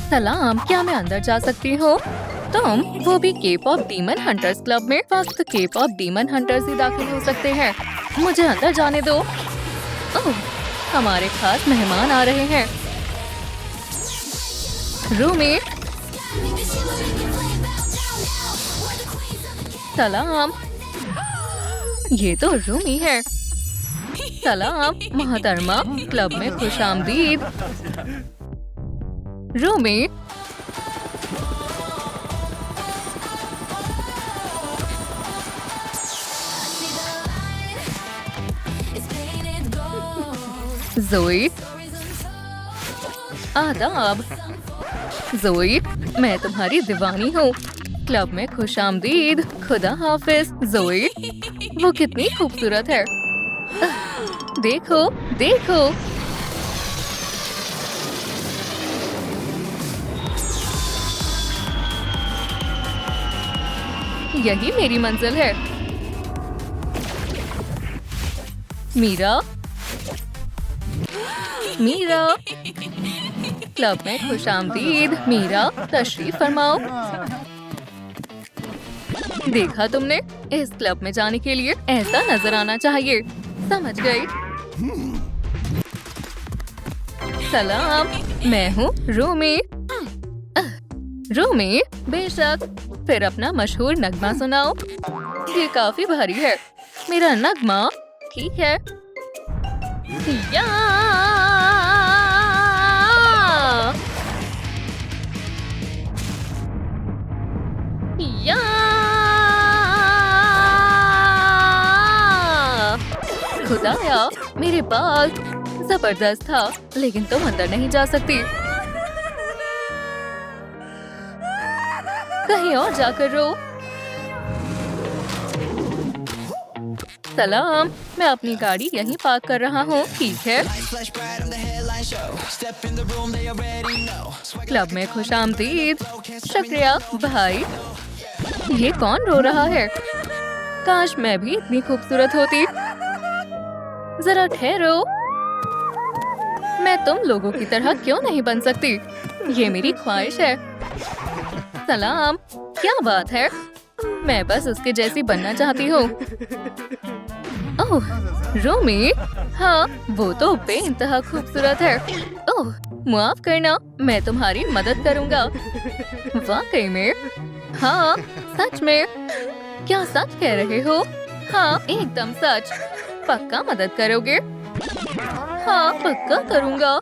सलाम, क्या मैं अंदर जा सकती हूँ? तुम, वो भी के-पॉप डीमन हंटर्स क्लब में? फक्त के-पॉप डीमन हंटर्स ही दाखिल हो सकते हैं। मुझे अंदर जाने दो। ओह, हमारे खास मेहमान आ रहे हैं। रूमी, सलाम। ये तो रूमी है। सलाम मोहतरमा, क्लब में खुशामदीद। रूमी, ज़ोई, आदाब। ज़ोई, मैं तुम्हारी दीवानी हूँ। क्लब में खुशामदीद। खुदा हाफिज। ज़ोई, वो कितनी खूबसूरत है। देखो, देखो। यही मेरी मंजिल है। मीरा, मीरा, क्लब में खुशामदीद। मीरा, तशरीफ फरमाओ। देखा तुमने, इस क्लब में जाने के लिए ऐसा नजर आना चाहिए। समझ गई? सलाम, मैं हूँ रूमी। रूमी, बेशक। फिर अपना मशहूर नगमा सुनाओ। ये काफी भारी है। मेरा नगमा, ठीक है। या या खुदाया, मेरे बाल जबरदस्त था, लेकिन तुम अंदर नहीं जा सकती। कहीं और जाकर रो। सलाम, मैं अपनी गाड़ी यहीं पार्क कर रहा हूँ, ठीक है। क्लब में खुशामदीद। शुक्रिया भाई। ये कौन रो रहा है? काश मैं भी इतनी खूबसूरत होती। जरा ठहरो, मैं तुम लोगों की तरह क्यों नहीं बन सकती? ये मेरी ख्वाहिश है। सलाम, क्या बात है? मैं बस उसके जैसी बनना चाहती हूँ। ओह, रूमी, हाँ, वो तो बेइंतहा खूबसूरत है। ओह, माफ करना, मैं तुम्हारी मदद करूँगा। वाकई में? हाँ, सच में? क्या सच कह रहे हो? हाँ, एकदम सच। पक्का मदद करोगे? हाँ, पक्का करूँगा।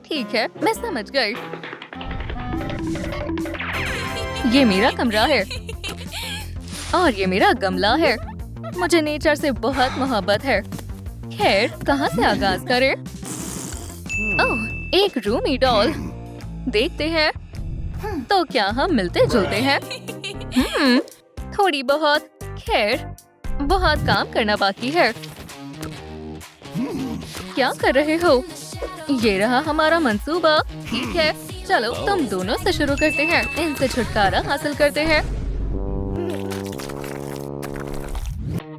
ठीक है, मैं समझ गई। ये मेरा कमरा है और ये मेरा गमला है। मुझे नेचर से बहुत मोहब्बत है। खैर, कहाँ से आगाज करें? ओह, एक रूमी डॉल। देखते हैं तो क्या हम मिलते जुलते हैं? थोड़ी बहुत। खैर, बहुत काम करना बाकी है। क्या कर रहे हो? ये रहा हमारा मंसूबा। ठीक है, चलो तुम दोनों से शुरू करते हैं। इनसे छुटकारा हासिल करते हैं।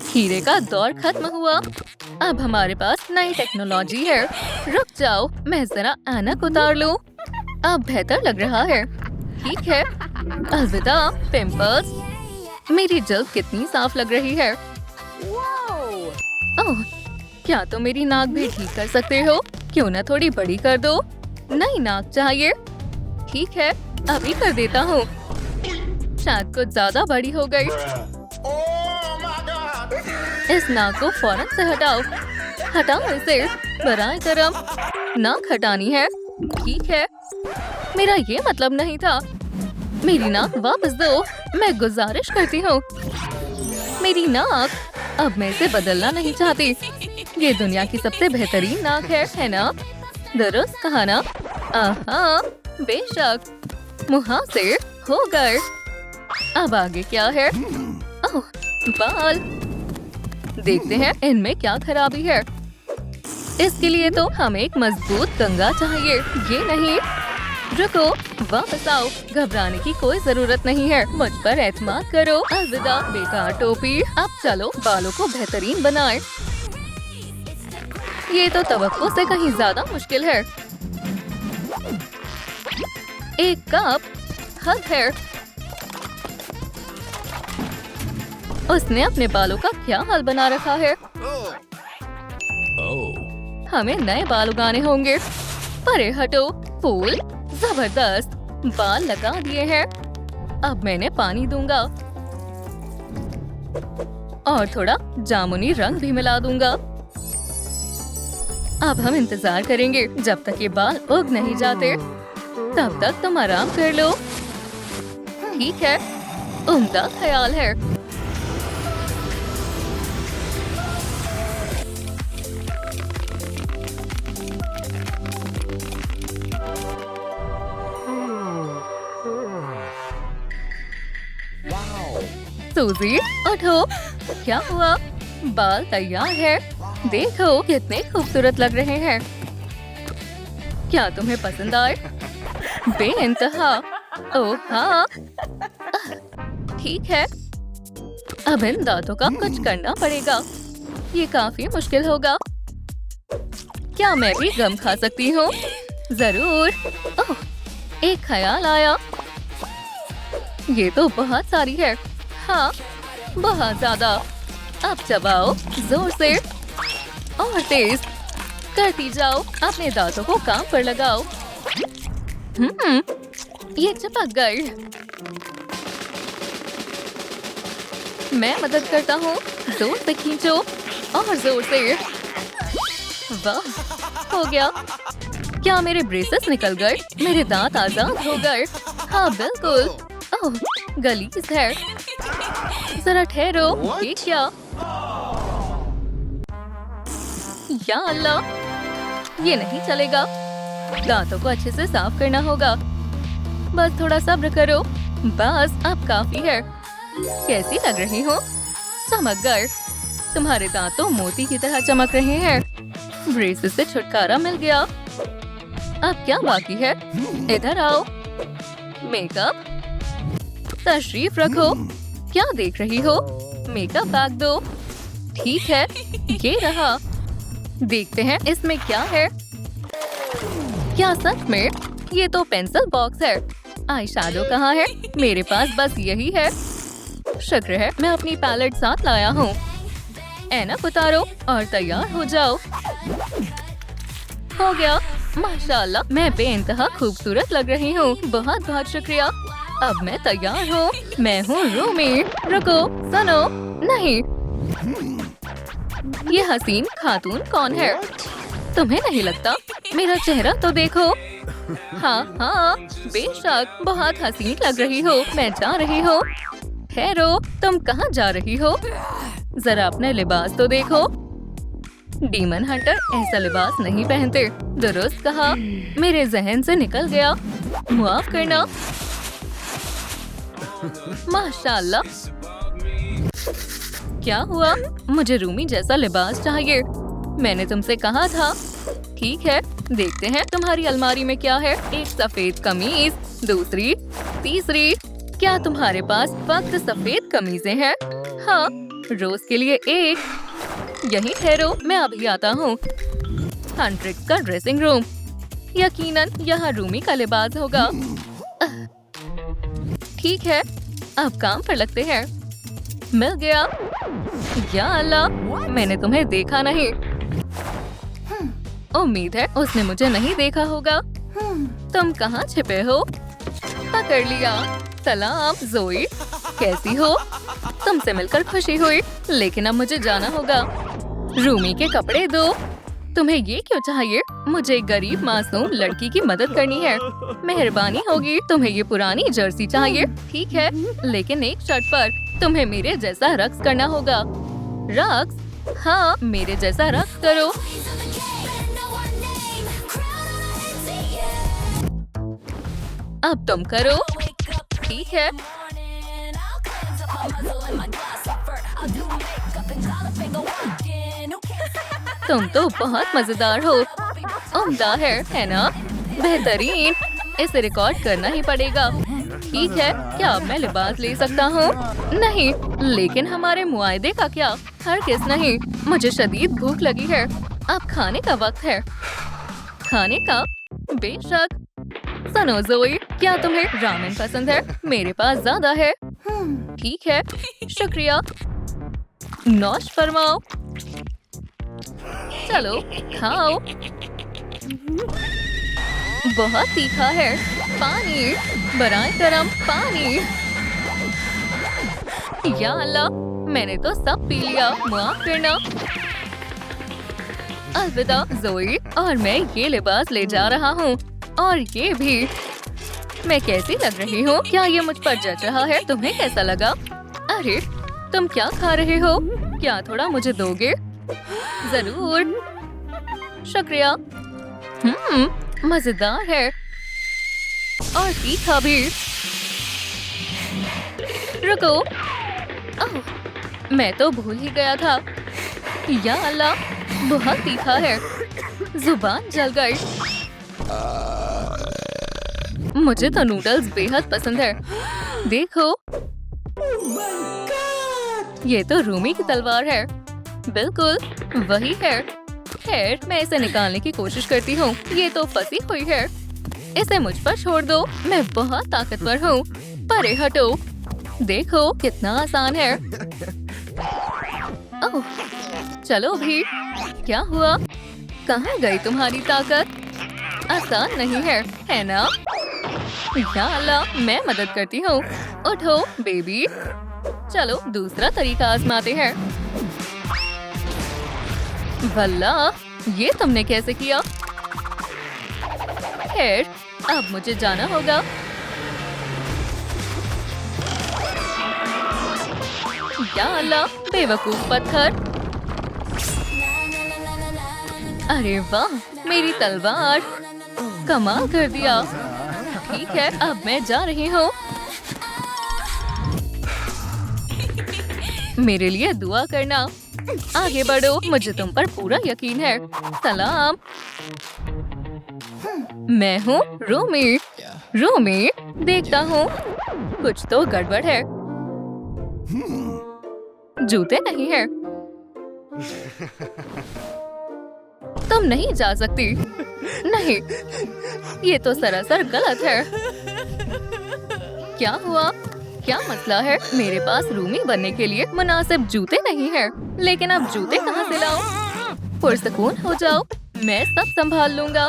हीरे का दौर खत्म हुआ। अब हमारे पास नई टेक्नोलॉजी है। रुक जाओ, मैं जरा ऐनक उतार लूं। अब बेहतर लग रहा है। ठीक है, अलविदा पिंपल्स। मेरी जल्द कितनी साफ लग रही है। ओह, क्या तुम मेरी नाक भी ठीक कर सकते हो? क्यों ना थोड़ी बड़ी कर दो? नई नाक चाहिए? ठीक है, अभी कर देता हूँ। शायद कुछ ज्यादा बड़ी हो गई। इस नाक को फौरन से हटाओ। हटाओ इसे। बराए करम, नाक हटानी है। ठीक है, मेरा ये मतलब नहीं था। मेरी नाक वापस दो, मैं गुजारिश करती हूँ। मेरी नाक, अब मैं इसे बदलना नहीं चाहती। ये दुनिया की सबसे बेहतरीन नाक है ना? दुरुस्त कहा ना? आहा, बेशक। मुहासे हो गए। अब आगे क्या है? ओह, बाल। देखते हैं इनमें क्या खराबी है। इसके लिए तो हमें एक मजबूत कंघा चाहिए। ये नहीं। रुको, वापस आओ। घबराने की कोई जरूरत नहीं है। मुझ पर एतमाद करो। अलविदा बेकार टोपी। अब चलो बालों को बेहतरीन बनाएं। ये तो तवक्को से कहीं ज्यादा मुश्किल है। एक कप हद है। उसने अपने बालों का क्या हाल बना रखा है। हमें नए बाल उगाने होंगे। परे हटो। फूल जबरदस्त बाल लगा दिए हैं। अब मैंने पानी दूंगा और थोड़ा जामुनी रंग भी मिला दूंगा। अब हम इंतजार करेंगे जब तक ये बाल उग नहीं जाते। तब तक तुम आराम कर लो। ठीक है, उम्दा ख्याल है। सूजी उठो। क्या हुआ? बाल तैयार है। देखो कितने खूबसूरत लग रहे हैं। क्या तुम्हें पसंद आए? बेइंतहा। ओह हाँ, ठीक है। अब इन दांतों का कुछ करना पड़ेगा। ये काफी मुश्किल होगा। क्या मैं भी गम खा सकती हूँ? जरूर। ओह, एक ख्याल आया। ये तो बहुत सारी है। हाँ, बहुत ज्यादा। अब चबाओ जोर से और तेज करती जाओ। अपने दांतों को काम पर लगाओ। ये चिपक गई। मैं मदद करता हूँ। जोर से खींचो और जोर से। वाह, हो गया। क्या मेरे ब्रेसेस निकल गए? मेरे दांत आजाद हो गए। हाँ बिल्कुल। ओह, गलीज है। जरा ठहरो। ये क्या? या अल्लाह, ये नहीं चलेगा। दांतों को अच्छे से साफ करना होगा। बस थोड़ा सब्र करो। बस अब काफी है। कैसी लग रही हो? चमक गए। तुम्हारे दांत तो मोती की तरह चमक रहे हैं। ब्रेसेस से छुटकारा मिल गया। अब क्या बाकी है? इधर आओ। मेकअप तशरीफ रखो। क्या देख रही हो? मेकअप बैग दो। ठीक है, ये रहा। देखते हैं इसमें क्या है। क्या सच में? ये तो पेंसिल बॉक्स है। आई शैडो कहाँ है? मेरे पास बस यही है। शुक्र है मैं अपनी पैलेट साथ लाया हूँ। ऐनक उतारो और तैयार हो जाओ। हो गया। माशाल्लाह, मैं बेइंतहा खूबसूरत लग रही हूँ। बहुत बहुत शुक्रिया। अब मैं तैयार हूँ। मैं हूँ रूमी। रुको, सुनो। नहीं, ये हसीन खातून कौन है? तुम्हें नहीं लगता? मेरा चेहरा तो देखो। हाँ हाँ, बेशक बहुत हसीन लग रही हो। मैं जा रही हूँ। ठहरो, तुम कहाँ जा रही हो? जरा अपने लिबास तो देखो। डीमन हंटर ऐसा लिबास नहीं पहनते। दुरुस्त कहा। मेरे जहन से निकल गया। माफ करना। माशाल्लाह। क्या हुआ? मुझे रूमी जैसा लिबास चाहिए। मैंने तुमसे कहा था। ठीक है, देखते हैं तुम्हारी अलमारी में क्या है। एक सफेद कमीज, दूसरी, तीसरी। क्या तुम्हारे पास फक्त सफेद कमीजें हैं? हाँ, रोज के लिए एक। यहीं ठहरो, मैं अभी आता हूँ। हंड्रिक्स का ड्रेसिंग रूम। यकीनन यहाँ रूमी का लिबास होगा। ठीक है, अब काम पर लगते हैं। मिल गया। या अल्लाह, मैंने तुम्हें देखा नहीं। उम्मीद है उसने मुझे नहीं देखा होगा। तुम कहाँ छिपे हो? पकड़ लिया। सलाम जोई, कैसी हो? तुमसे मिलकर खुशी हुई, लेकिन अब मुझे जाना होगा। रूमी के कपड़े दो। तुम्हें ये क्यों चाहिए? मुझे एक गरीब मासूम लड़की की मदद करनी है। मेहरबानी होगी। तुम्हें ये पुरानी जर्सी चाहिए? ठीक है, लेकिन एक शर्त पर। तुम्हें मेरे जैसा रक्स करना होगा। रक्स? हाँ, मेरे जैसा रक्स करो। अब तुम करो। ठीक है। तुम तो बहुत मजेदार हो। उम्दा है ना? बेहतरीन। इसे रिकॉर्ड करना ही पड़ेगा। ठीक है, क्या अब मैं लिबास ले सकता हूँ? नहीं, लेकिन हमारे मुआयदे का क्या? हरगिज़ नहीं। मुझे शदीद भूख लगी है। अब खाने का वक्त है। खाने का? बेशक। सुनो जोई, क्या तुम्हें रामेन पसंद है? मेरे पास ज्यादा है। ठीक है, शुक्रिया। नौश फरमाओ। चलो खाओ। बहुत तीखा है। पानी, बराए करम पानी। या अल्लाह, मैंने तो सब पी लिया, माफ करना। अलविदा ज़ोई, और मैं ये लिबास ले जा रहा हूँ और ये भी। मैं कैसी लग रही हूँ? क्या ये मुझ पर जच रहा है? तुम्हें कैसा लगा? अरे तुम क्या खा रहे हो? क्या थोड़ा मुझे दोगे? जरूर, शुक्रिया। मजेदार है और तीखा भी। रुको, ओह, मैं तो भूल ही गया था। या अल्लाह, बहुत तीखा है, जुबान जल गई। मुझे तो नूडल्स बेहद पसंद है। देखो, ये तो रूमी की तलवार है। बिल्कुल वही है। खैर, मैं इसे निकालने की कोशिश करती हूँ। ये तो फंसी हुई है। इसे मुझ पर छोड़ दो, मैं बहुत ताकतवर हूँ। परे हटो। देखो कितना आसान है। ओह, चलो भी। क्या हुआ? कहाँ गई तुम्हारी ताकत? आसान नहीं है ना? या अल्लाह, मैं मदद करती हूँ। उठो बेबी। चलो दूसरा तरीका आजमाते हैं। वल्ला, ये तुमने कैसे किया? खैर, अब मुझे जाना होगा। या अल्लाह, बेवकूफ पत्थर। अरे वाह, मेरी तलवार, कमाल कर दिया। ठीक है, अब मैं जा रही हूँ। मेरे लिए दुआ करना। आगे बढ़ो, मुझे तुम पर पूरा यकीन है। सलाम, मैं हूँ रूमी। रूमी, देखता हूँ कुछ तो गड़बड़ है। जूते नहीं है। तुम नहीं जा सकती। नहीं, ये तो सरासर गलत है। क्या हुआ? क्या मसला है? मेरे पास रूमी बनने के लिए मुनासिब जूते नहीं है। लेकिन अब जूते कहाँ से लाऊं? पुरसकून हो जाओ, मैं सब संभाल लूंगा।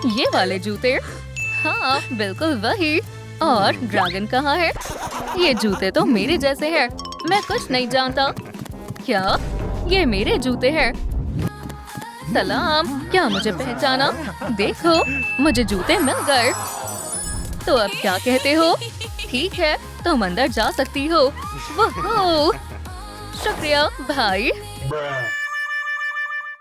ये वाले जूते? हाँ, बिल्कुल वही। और ड्रैगन कहाँ है? ये जूते तो मेरे जैसे हैं। मैं कुछ नहीं जानता। क्या? ये मेरे जूते हैं। सलाम, क्या मुझे पहचाना? देखो, मुझे जूते मिल गए। तो अब क्या कहते हो? ठीक है, तुम अंदर जा सकती हो। वो, शुक्रिया भाई।